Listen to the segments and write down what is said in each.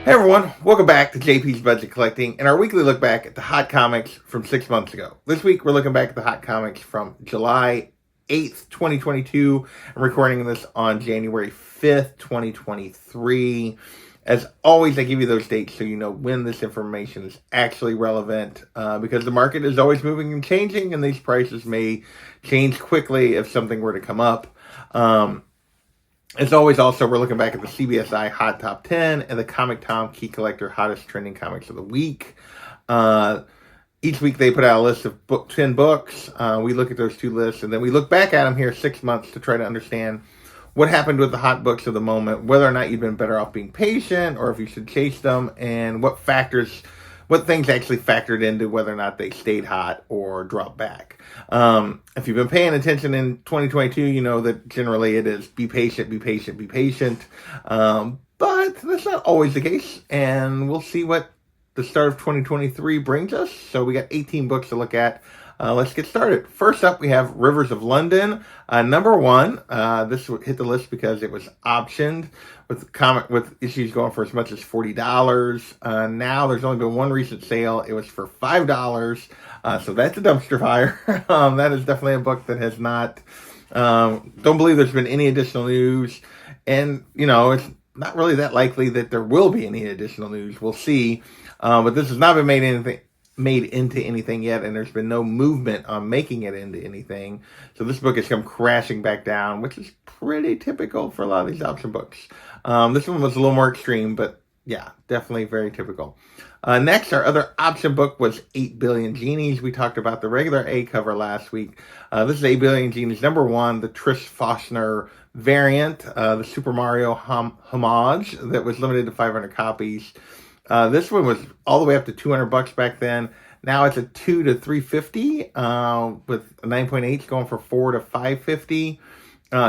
Hey everyone, welcome back to JP's Budget Collecting and our weekly look back at the hot comics from 6 months ago. This week we're looking back at the hot comics from July 8th, 2022. I'm recording this on January 5th, 2023. As always, I give you those dates so you know when this information is actually relevant because the market is always moving and changing and these prices may change quickly if something were to come up. As always, also, we're looking back at the CBSI Hot Top 10 and the Comic Tom Key Collector Hottest Trending Comics of the Week. Each week they put out a list of 10 books. We look at those two lists, and then we look back at them here 6 months to try to understand what happened with the hot books of the moment, whether or not you've been better off being patient or if you should chase them, and what things actually factored into whether or not they stayed hot or dropped back. If you've been paying attention in 2022, you know that generally it is be patient, be patient, be patient. But that's not always the case, and we'll see what the start of 2023 brings us. So we got 18 books to look at. Let's get started. First up, we have Rivers of London, number one. This hit the list because it was optioned with issues going for as much as $40. Now there's only been one recent sale. It was for $5. So that's a dumpster fire. That is definitely a book that has not, don't believe there's been any additional news. And, it's not really that likely that there will be any additional news. We'll see. But this has not been made into anything yet, and there's been no movement on making it into anything. So this book has come crashing back down, which is pretty typical for a lot of these option books. This one was a little more extreme, but yeah, definitely very typical. Next, our other option book was 8 Billion Genies. We talked about the regular A cover last week. This is 8 Billion Genies number one, the Trish Fossner variant, the Super Mario homage that was limited to 500 copies. This one was all the way up to $200 back then. Now it's a $2 to $350 with a 9.8 going for $4 to $550.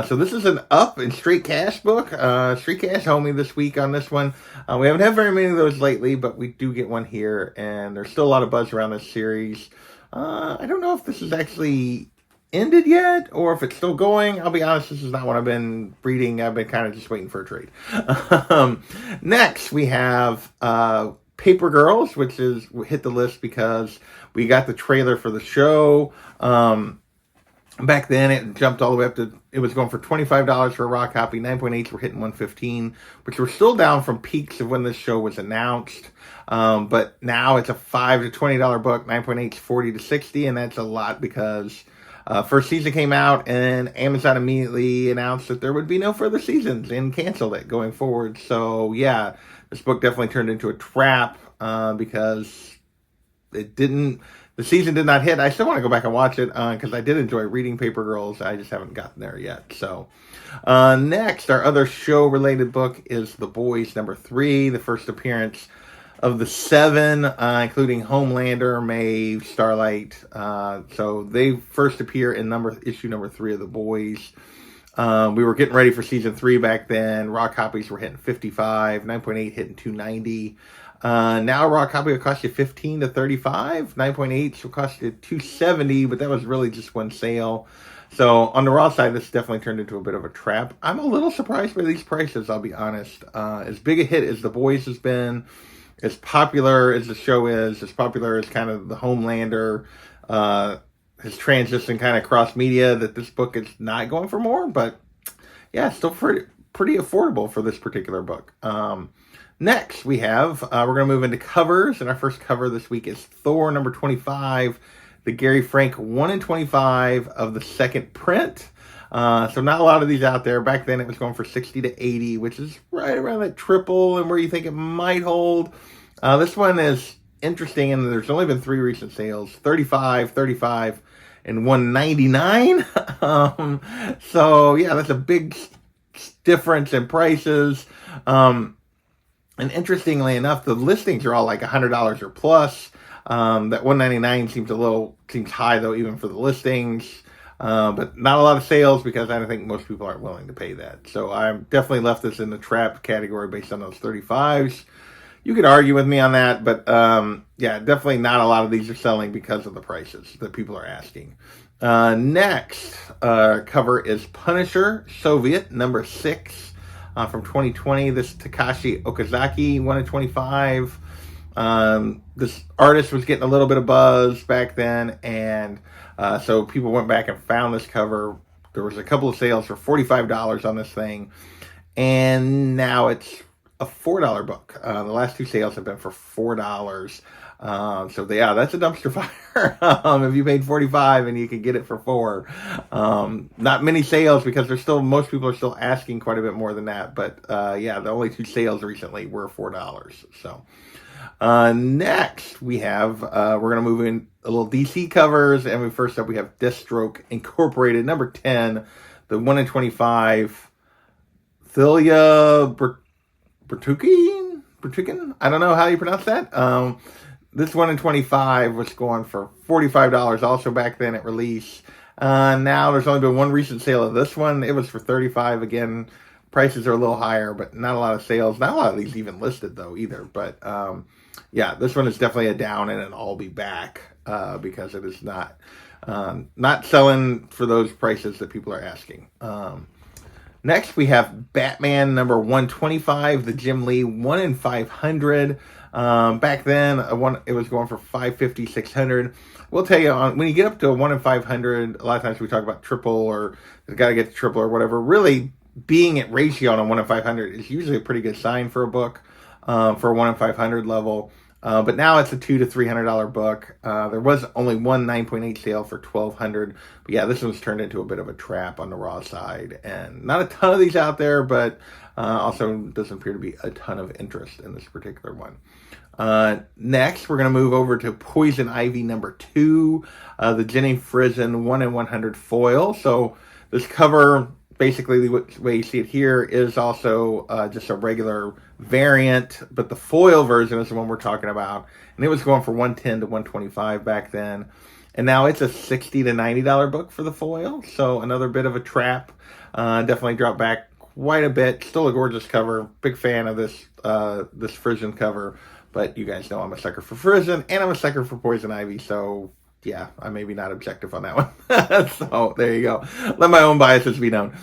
So this is an up and straight cash book. Straight cash homie this week on this one. We haven't had very many of those lately, but we do get one here, and there's still a lot of buzz around this series. I don't know if this is actually ended yet or if it's still going. I'll be honest, this is not what I've been reading. I've been kind of just waiting for a trade. Next, we have Paper Girls, which hit the list because we got the trailer for the show. Back then, it jumped all the way up to, it was going for $25 for a raw copy. 9.8s were hitting $115, which were still down from peaks of when this show was announced. But now it's a $5 to $20 book. 9.8s $40 to $60, and that's a lot because first season came out and Amazon immediately announced that there would be no further seasons and canceled it going forward. So yeah, this book definitely turned into a trap because the season did not hit. I still want to go back and watch it because I did enjoy reading Paper Girls. I just haven't gotten there yet. So next, our other show-related book is The Boys number 3, the first appearance of the 7, including Homelander, Maeve, Starlight. So they first appear in issue number 3 of The Boys. We were getting ready for season 3 back then. Raw copies were hitting 55, 9.8 hitting 290. Now a raw copy will cost you $15 to $35. 9.8 will cost you $270, but that was really just one sale. So on the raw side, this definitely turned into a bit of a trap. I'm a little surprised by these prices, I'll be honest. As big a hit as The Boys has been, as popular as the show is, as popular as kind of the Homelander has transitioned kind of cross media, that this book is not going for more. But yeah, still pretty affordable for this particular book. Next, we have, we're going to move into covers, and our first cover this week is Thor number 25, the Gary Frank 1 in 25 of the second print. So not a lot of these out there. Back then it was going for 60 to 80, which is right around that triple and where you think it might hold. This one is interesting, and there's only been 3 recent sales, 35, 35, and 199. So yeah, that's a big difference in prices. And interestingly enough, the listings are all like $100 or plus. That $199 seems high though, even for the listings. But not a lot of sales because I don't think most people aren't willing to pay that. So I'm definitely left this in the trap category based on those 35s. You could argue with me on that, but yeah, definitely not a lot of these are selling because of the prices that people are asking. Next cover is Punisher Soviet number 6. from 2020. This Takashi Okazaki, 1 in 25. This artist was getting a little bit of buzz back then, and so people went back and found this cover. There was a couple of sales for $45 on this thing, and now it's a $4 book. The last two sales have been for $4. So yeah, that's a dumpster fire. If you paid $45 and you can get it for $4, not many sales because most people are still asking quite a bit more than that. But yeah, the only two sales recently were $4. So next we have we're gonna move in a little DC covers, and first up we have Deathstroke Incorporated number 10, the 1 in 25. Thilia Bertukin? I don't know how you pronounce that. This 1 in 25 was going for $45 also back then at release. Now there's only been one recent sale of this one. It was for $35. Again, prices are a little higher, but not a lot of sales. Not a lot of these even listed though either. But yeah, this one is definitely a down and an I'll be back because it is not selling for those prices that people are asking. Next, we have Batman number 125, the Jim Lee 1 in 500. Back then, it was going for $550, $600. We'll tell you, when you get up to a 1 in 500, a lot of times we talk about triple or got to get to triple or whatever. Really, being at ratio on a 1 in 500 is usually a pretty good sign for a book, for a 1 in 500 level. But now it's a $200 to $300 book. There was only one 9.8 sale for $1,200. But yeah, this one's turned into a bit of a trap on the raw side. And not a ton of these out there, but also doesn't appear to be a ton of interest in this particular one. Next, we're going to move over to Poison Ivy number 2, the Jenny Frison 1 in 100 foil. So this cover, basically the way you see it here, is also just a regular variant, but the foil version is the one we're talking about, and it was going for $110 to $125 back then, and now it's a $60 to $90 book for the foil. So another bit of a trap. Definitely dropped back quite a bit. Still a gorgeous cover. Big fan of this Frison cover, but you guys know I'm a sucker for Frison and I'm a sucker for Poison Ivy, so yeah, I may be not objective on that one. So there you go. Let my own biases be known.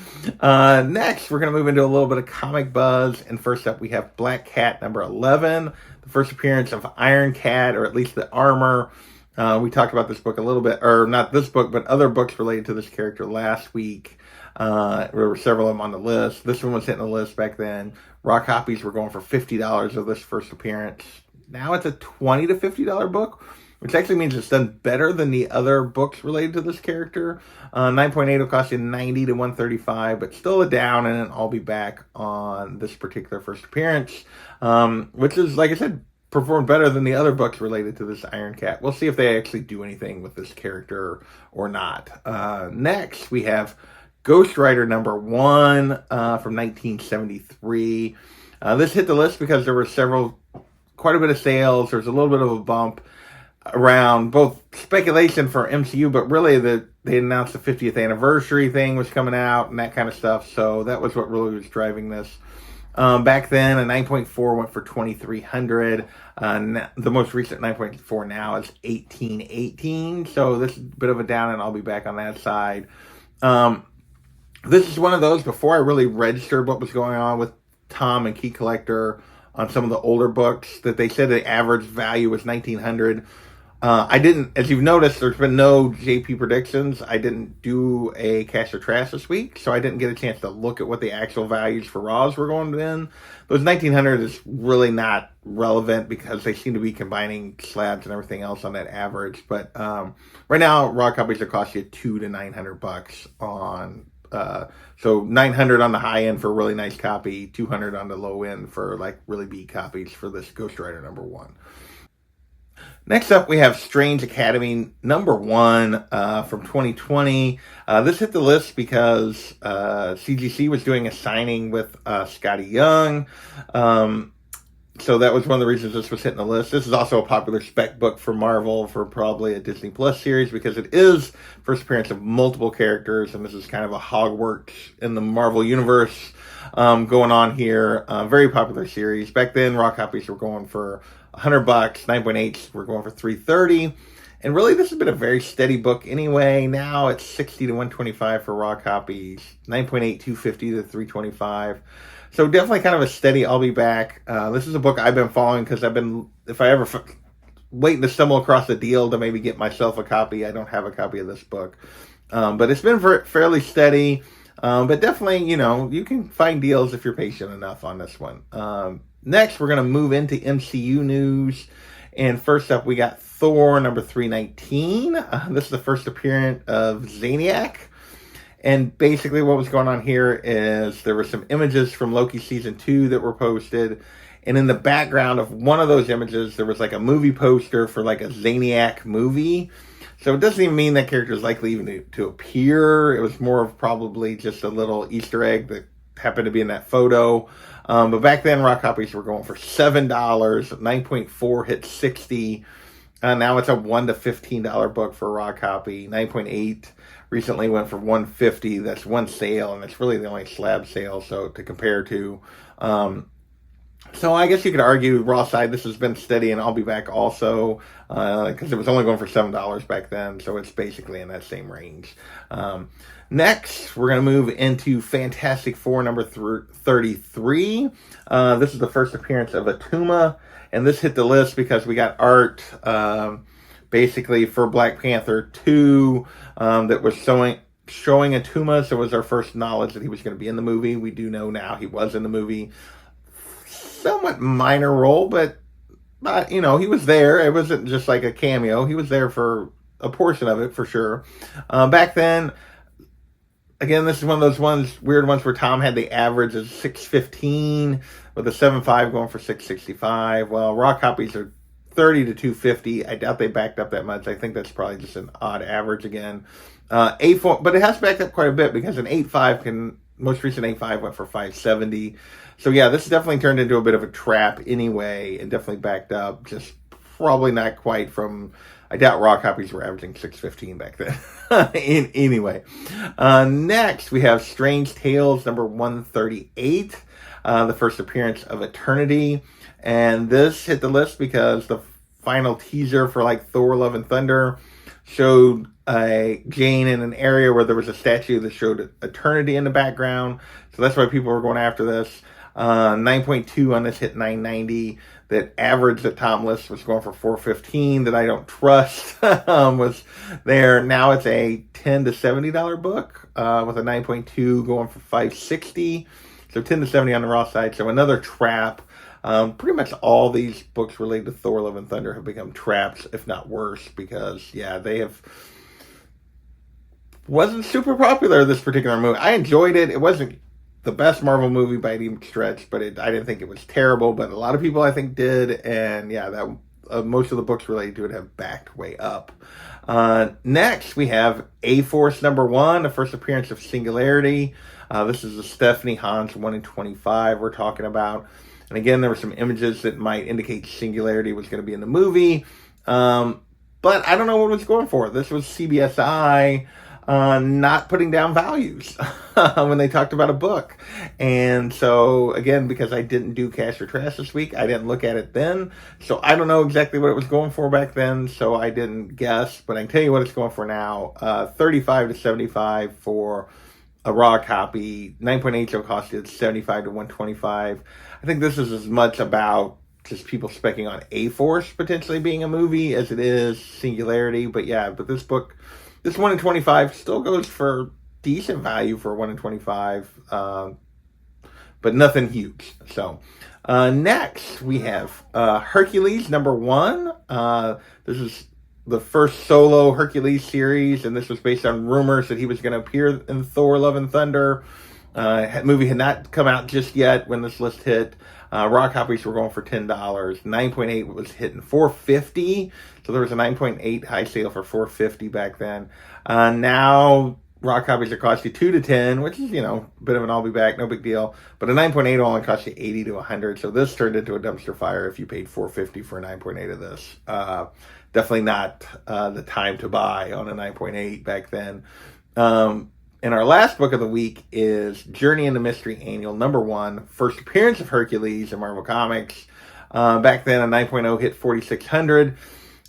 Next, we're going to move into a little bit of comic buzz. And first up, we have Black Cat number 11, the first appearance of Iron Cat, or at least the armor. We talked about this book a little bit, or not this book, but other books related to this character last week. There were several of them on the list. This one was hitting the list back then. Raw copies were going for $50 of this first appearance. Now it's a $20 to $50 book, which actually means it's done better than the other books related to this character. 9.8 will cost you $90 to $135, but still a down, and an I'll be back on this particular first appearance, which is, like I said, performed better than the other books related to this Iron Cat. We'll see if they actually do anything with this character or not. Next, we have Ghost Rider number 1 from 1973. This hit the list because there were quite a bit of sales. There's a little bit of a bump around both speculation for MCU, but really they announced the 50th anniversary thing was coming out and that kind of stuff. So that was what really was driving this. Back then, a 9.4 went for $2,300. The most recent 9.4 now is $1,818. So this is a bit of a down, and I'll be back on that side. This is one of those, before I really registered what was going on with Tom and Key Collector on some of the older books, that they said the average value was $1,900. I didn't, as you've noticed, there's been no JP predictions. I didn't do a cash or trash this week, so I didn't get a chance to look at what the actual values for raws were going in. Those 1,900 is really not relevant because they seem to be combining slabs and everything else on that average. But right now, raw copies are cost you $200 to $900 on. So $900 on the high end for a really nice copy, $200 on the low end for like really B copies for this Ghost Rider number 1. Next up, we have Strange Academy number 1 from 2020. This hit the list because CGC was doing a signing with Scotty Young. So that was one of the reasons this was hitting the list. This is also a popular spec book for Marvel for probably a Disney Plus series because it is first appearance of multiple characters, and this is kind of a Hogwarts in the Marvel universe going on here. Very popular series. Back then, raw copies were going for $100. 9.8s were going for $330. And really, this has been a very steady book anyway. Now it's $60 to $125 for raw copies. 9.8, $250 to $325. So definitely kind of a steady I'll be back. This is a book I've been following because if I ever waiting to stumble across a deal to maybe get myself a copy. I don't have a copy of this book. But it's been fairly steady. But definitely, you can find deals if you're patient enough on this one. Next, we're going to move into MCU news. And first up, we got Thor number 319. This is the first appearance of Zaniac. And basically what was going on here is there were some images from Loki season 2 that were posted. And in the background of one of those images, there was like a movie poster for like a Zaniac movie. So it doesn't even mean that character is likely even to appear. It was more of probably just a little Easter egg that happened to be in that photo. But back then, raw copies were going for $7. 9.4 hit 60. Now it's a $1 to $15 book for a raw copy. 9.8 recently went for $150. That's one sale, and it's really the only slab sale. So to compare to. So I guess you could argue raw side, this has been steady, and I'll be back also, because it was only going for $7 back then, so it's basically in that same range. Next, we're going to move into Fantastic Four number 33. This is the first appearance of a Tuma, and this hit the list because we got art, basically for Black Panther 2, that was showing a Tuma, so it was our first knowledge that he was going to be in the movie. We do know now he was in the movie. Somewhat minor role, but he was there. It wasn't just like a cameo. He was there for a portion of it, for sure. Back then, again, this is one of those weird ones where Tom had the average of 615 with a 7.5 going for 665. Well, raw copies are 30 to 250. I doubt they backed up that much. I think that's probably just an odd average again. A4, but it has backed up quite a bit because an 8.5 most recent 8.5 went for 570. So yeah, this definitely turned into a bit of a trap anyway, and definitely backed up. Just probably not quite from. I doubt raw copies were averaging 615 back then. Anyway, next we have Strange Tales number 138, the first appearance of Eternity, and this hit the list because the final teaser for like Thor: Love and Thunder showed Jane in an area where there was a statue that showed Eternity in the background. So that's why people were going after this. 9.2 on this hit 990. That average that Tom lists was going for 415 that I don't trust was there. Now it's a $10 to $70 book with a 9.2 going for 560. So 10 to 70 on the raw side. So another trap. Pretty much all these books related to Thor: Love and Thunder have become traps, if not worse, because they wasn't super popular, this particular movie. I enjoyed it. It wasn't the best Marvel movie by any stretch, but I didn't think it was terrible, but a lot of people I think did, and most of the books related to it have backed way up. Next, we have A-Force number 1, the first appearance of Singularity. This is the Stephanie Hans 1 in 25 we're talking about. And again, there were some images that might indicate Singularity was going to be in the movie. But I don't know what it was going for. This was CBSI not putting down values when they talked about a book. And so, again, because I didn't do Cash or Trash this week, I didn't look at it then. So I don't know exactly what it was going for back then, so I didn't guess. But I can tell you what it's going for now. 35 to 75 for a raw copy. 9.8 will cost you 75 to 125. I think this is as much about just people specking on A-Force potentially being a movie as it is Singularity. But this book, this 1 in 25 still goes for decent value for 1 in 25, but nothing huge. So next we have Hercules number 1. This is the first solo Hercules series, and this was based on rumors that he was going to appear in Thor: Love and Thunder. Movie had not come out just yet when this list hit. Raw copies were going for $10. 9.8 was hitting $450. So there was a 9.8 high sale for $450 back then. Now raw copies are cost you $2 to $10, which is, a bit of an I'll be back, no big deal. But a 9.8 only cost you $80 to $100. So this turned into a dumpster fire if you paid $450 for a 9.8 of this. Definitely not the time to buy on a 9.8 back then. And our last book of the week is Journey into Mystery Annual number 1, first appearance of Hercules in Marvel Comics. Back then, a 9.0 hit 4,600,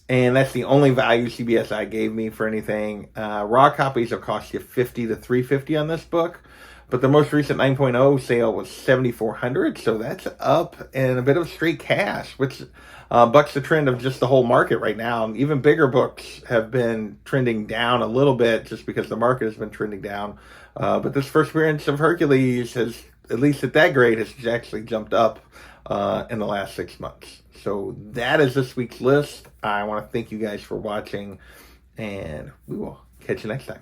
and that's the only value CBSI gave me for anything. Raw copies will cost you $50 to $350 on this book, but the most recent 9.0 sale was 7,400, so that's up in a bit of straight cash, which bucks the trend of just the whole market right now. Even bigger books have been trending down a little bit just because the market has been trending down. But this first appearance of Hercules has, at least at that grade, has actually jumped up in the last 6 months. So that is this week's list. I want to thank you guys for watching, and we will catch you next time.